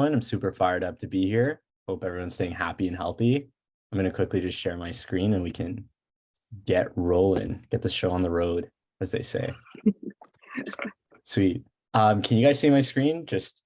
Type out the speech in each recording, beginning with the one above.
everyone. I'm super fired up to be here. Hope everyone's staying happy and healthy. I'm going to quickly just share my screen and we can get rolling, get the show on the road, as they say. Sweet. Can you guys see my screen? Just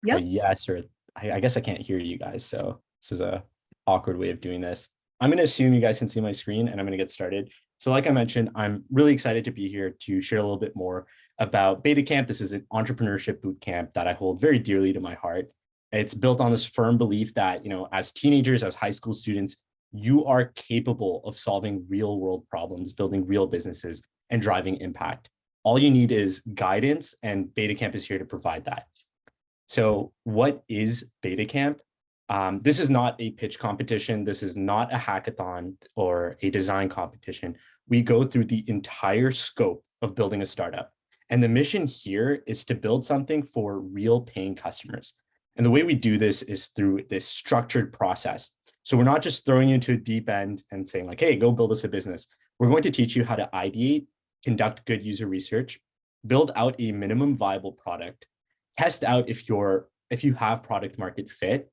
a yes, or I guess I can't hear you guys. So this is a awkward way of doing this. I'm going to assume you guys can see my screen and I'm going to get started. So like I mentioned, I'm really excited to be here to share a little bit more about Beta Camp. This is an entrepreneurship boot camp that I hold very dearly to my heart. It's built on this firm belief that, as teenagers, as high school students, you are capable of solving real world problems, building real businesses, and driving impact. All you need is guidance, and Beta Camp is here to provide that. So what is Beta Camp? This is not a pitch competition. This is not a hackathon or a design competition. We go through the entire scope of building a startup. And the mission here is to build something for real paying customers. And the way we do this is through this structured process. So we're not just throwing you into a deep end and saying like, hey, go build us a business. We're going to teach you how to ideate, conduct good user research, build out a minimum viable product, test out if you have product market fit,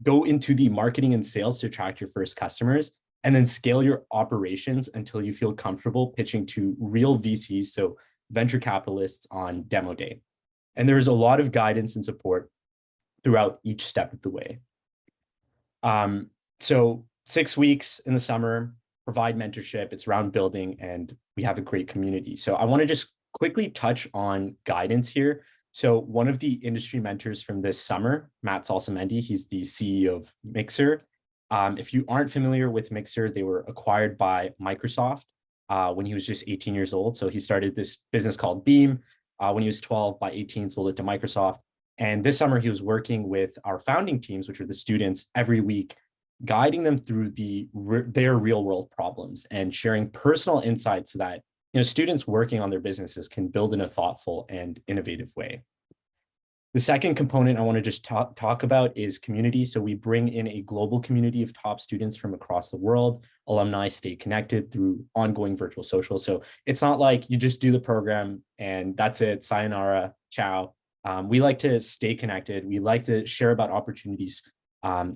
go into the marketing and sales to attract your first customers, and then scale your operations until you feel comfortable pitching to real VCs, so venture capitalists, on demo day. And there's a lot of guidance and support throughout each step of the way. So 6 weeks in the summer, provide mentorship, it's around building, and we have a great community. So I want to just quickly touch on guidance here. So one of the industry mentors from this summer, Matt Salsamendi, he's the CEO of Mixer. If you aren't familiar with Mixer, they were acquired by Microsoft when he was just 18 years old. So he started this business called Beam when he was 12. By 18, sold it to Microsoft. And this summer, he was working with our founding teams, which are the students, every week, guiding them through their real world problems and sharing personal insights so that students working on their businesses can build in a thoughtful and innovative way. The second component I want to just talk about is community. So we bring in a global community of top students from across the world. Alumni stay connected through ongoing virtual socials. So it's not like you just do the program and that's it, sayonara, ciao. We like to stay connected. We like to share about opportunities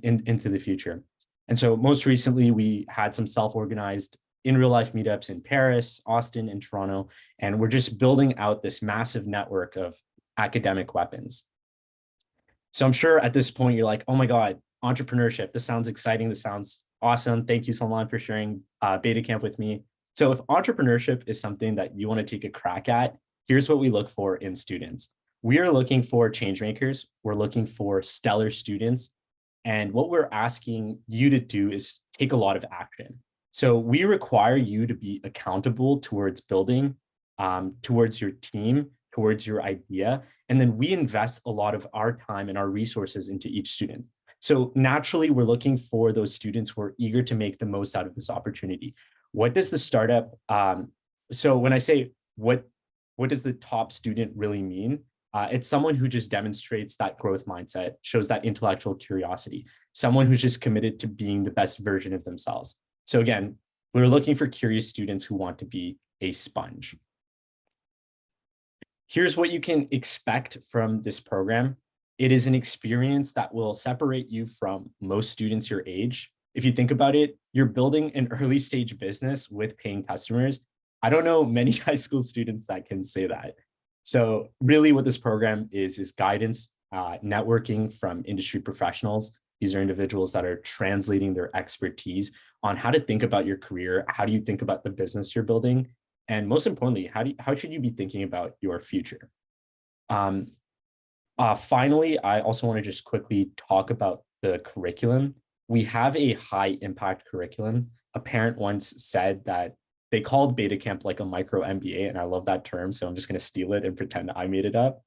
into the future. And so most recently, we had some self-organized in real life meetups in Paris, Austin, and Toronto. And we're just building out this massive network of academic weapons. So I'm sure at this point, you're like, oh my God, entrepreneurship. This sounds exciting. This sounds awesome. Thank you, Salman, for sharing Beta Camp with me. So if entrepreneurship is something that you want to take a crack at, here's what we look for in students. We are looking for change makers. We're looking for stellar students. And what we're asking you to do is take a lot of action. So we require you to be accountable towards building, towards your team, towards your idea. And then we invest a lot of our time and our resources into each student. So naturally, we're looking for those students who are eager to make the most out of this opportunity. What does the startup, so when I say what does the top student really mean? It's someone who just demonstrates that growth mindset, shows that intellectual curiosity, someone who's just committed to being the best version of themselves. So again, we're looking for curious students who want to be a sponge. Here's what you can expect from this program. It is an experience that will separate you from most students your age. If you think about it, you're building an early stage business with paying customers. I don't know many high school students that can say that. So really what this program is guidance, networking from industry professionals. These are individuals that are translating their expertise on how to think about your career. How do you think about the business you're building? And most importantly, how should you be thinking about your future? Finally, I also want to just quickly talk about the curriculum. We have a high impact curriculum. A parent once said that they called Beta Camp like a micro MBA, and I love that term. So I'm just going to steal it and pretend I made it up.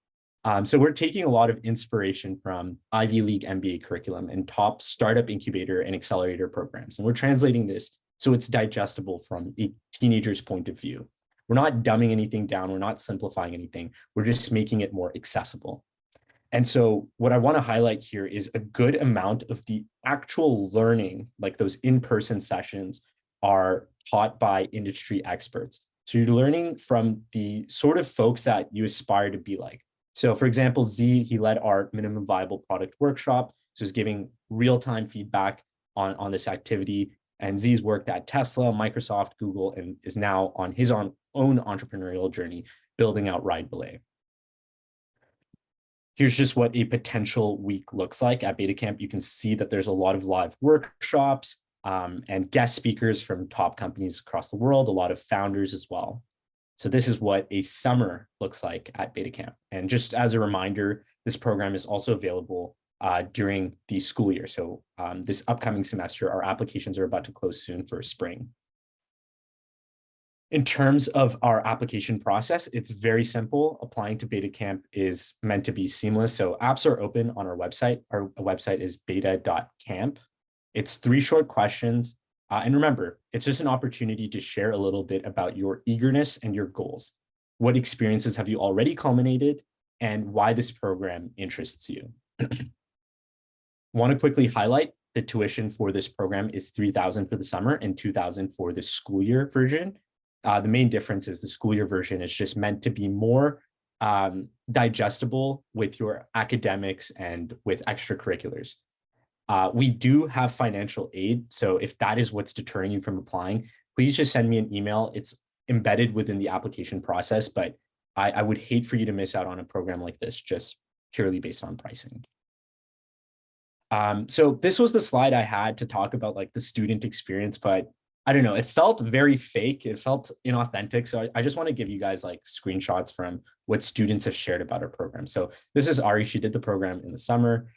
So we're taking a lot of inspiration from Ivy League MBA curriculum and top startup incubator and accelerator programs. And we're translating this so it's digestible from a teenager's point of view. We're not dumbing anything down. We're not simplifying anything. We're just making it more accessible. And so what I want to highlight here is a good amount of the actual learning, like those in-person sessions, are taught by industry experts. So you're learning from the sort of folks that you aspire to be like. So for example, Z, he led our minimum viable product workshop. So he's giving real-time feedback on this activity. And Z's worked at Tesla, Microsoft, Google, and is now on his own entrepreneurial journey, building out Ride Belay. Here's just what a potential week looks like at BetaCamp. You can see that there's a lot of live workshops and guest speakers from top companies across the world, a lot of founders as well. So this is what a summer looks like at BetaCamp. And just as a reminder, this program is also available during the school year. So this upcoming semester, our applications are about to close soon for spring. In terms of our application process, it's very simple. Applying to BetaCamp is meant to be seamless. So apps are open on our website. Our website is beta.camp. It's 3 short questions. And remember, it's just an opportunity to share a little bit about your eagerness and your goals. What experiences have you already culminated and why this program interests you? Want to quickly highlight the tuition for this program is $3,000 for the summer and $2,000 for the school year version. The main difference is the school year version is just meant to be more digestible with your academics and with extracurriculars. We do have financial aid. So if that is what's deterring you from applying, please just send me an email. It's embedded within the application process, but I would hate for you to miss out on a program like this just purely based on pricing. So this was the slide I had to talk about like the student experience, but I don't know, it felt very fake. It felt inauthentic. So I just want to give you guys like screenshots from what students have shared about our program. So this is Ari. She did the program in the summer.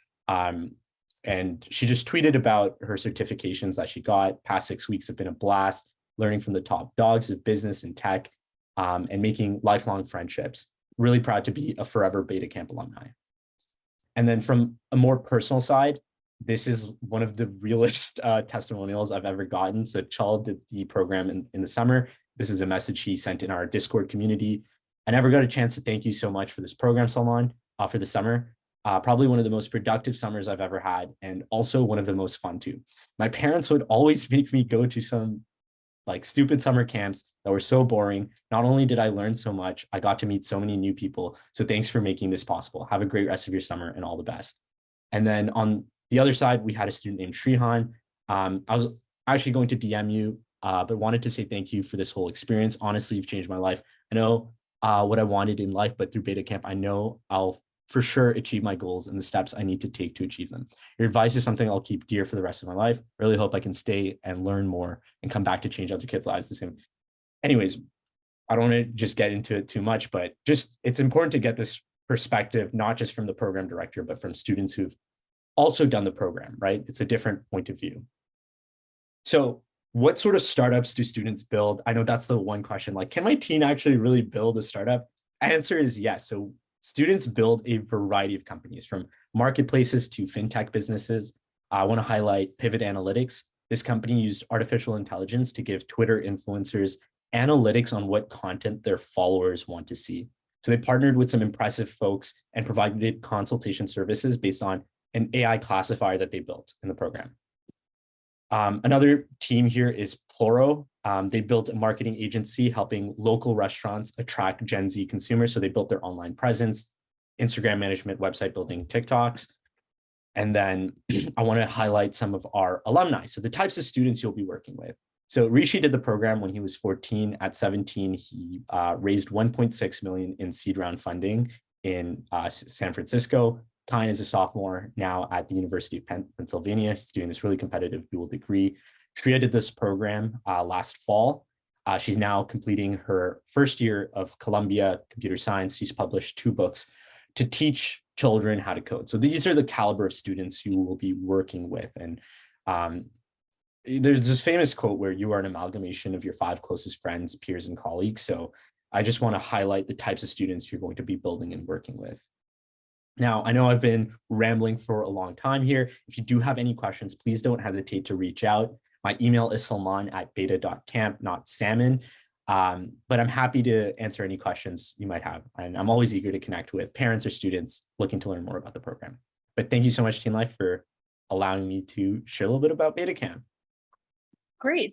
And she just tweeted about her certifications that she got. Past 6 weeks have been a blast, learning from the top dogs of business and tech, and making lifelong friendships. Really proud to be a forever BetaCamp alumni. And then from a more personal side, this is one of the realest testimonials I've ever gotten. So Chal did the program in the summer. This is a message he sent in our Discord community. I never got a chance to thank you so much for this program, Salman, for the summer. Probably one of the most productive summers I've ever had, and also one of the most fun too. My parents would always make me go to some like stupid summer camps that were so boring. Not only did I learn so much, I got to meet so many new people. So thanks for making this possible. Have a great rest of your summer and all the best. And then on the other side, we had a student named Shrihan. I was actually going to DM you, but wanted to say thank you for this whole experience. Honestly, you've changed my life. I know what I wanted in life, but through BetaCamp, I know I'll for sure achieve my goals and the steps I need to take to achieve them. Your advice is something I'll keep dear for the rest of my life. Really hope I can stay and learn more and come back to change other kids' lives the same. Anyways, I don't want to just get into it too much, but just it's important to get this perspective, not just from the program director, but from students who've also done the program, right? It's a different point of view. So what sort of startups do students build? I know that's the one question, like, can my teen actually really build a startup? Answer is yes. So students build a variety of companies from marketplaces to fintech businesses. I want to highlight Pivot Analytics. This company used artificial intelligence to give Twitter influencers analytics on what content their followers want to see. So they partnered with some impressive folks and provided consultation services based on an AI classifier that they built in the program. Another team here is Ploro. They built a marketing agency helping local restaurants attract Gen Z consumers. So they built their online presence, Instagram management, website building, TikToks. And then I want to highlight some of our alumni. So the types of students you'll be working with. So Rishi did the program when he was 14. At 17, he raised 1.6 million in seed round funding in San Francisco. Tyne is a sophomore now at the University of Pennsylvania. He's doing this really competitive dual degree. Shreya did this program last fall. She's now completing her first year of Columbia Computer Science. She's published 2 books to teach children how to code. So these are the caliber of students you will be working with. And there's this famous quote where you are an amalgamation of your 5 closest friends, peers, and colleagues. So I just want to highlight the types of students you're going to be building and working with. Now, I know I've been rambling for a long time here. If you do have any questions, please don't hesitate to reach out. My email is salman@beta.camp, not salmon. But I'm happy to answer any questions you might have. And I'm always eager to connect with parents or students looking to learn more about the program. But thank you so much, TeenLife, for allowing me to share a little bit about BetaCamp. Great.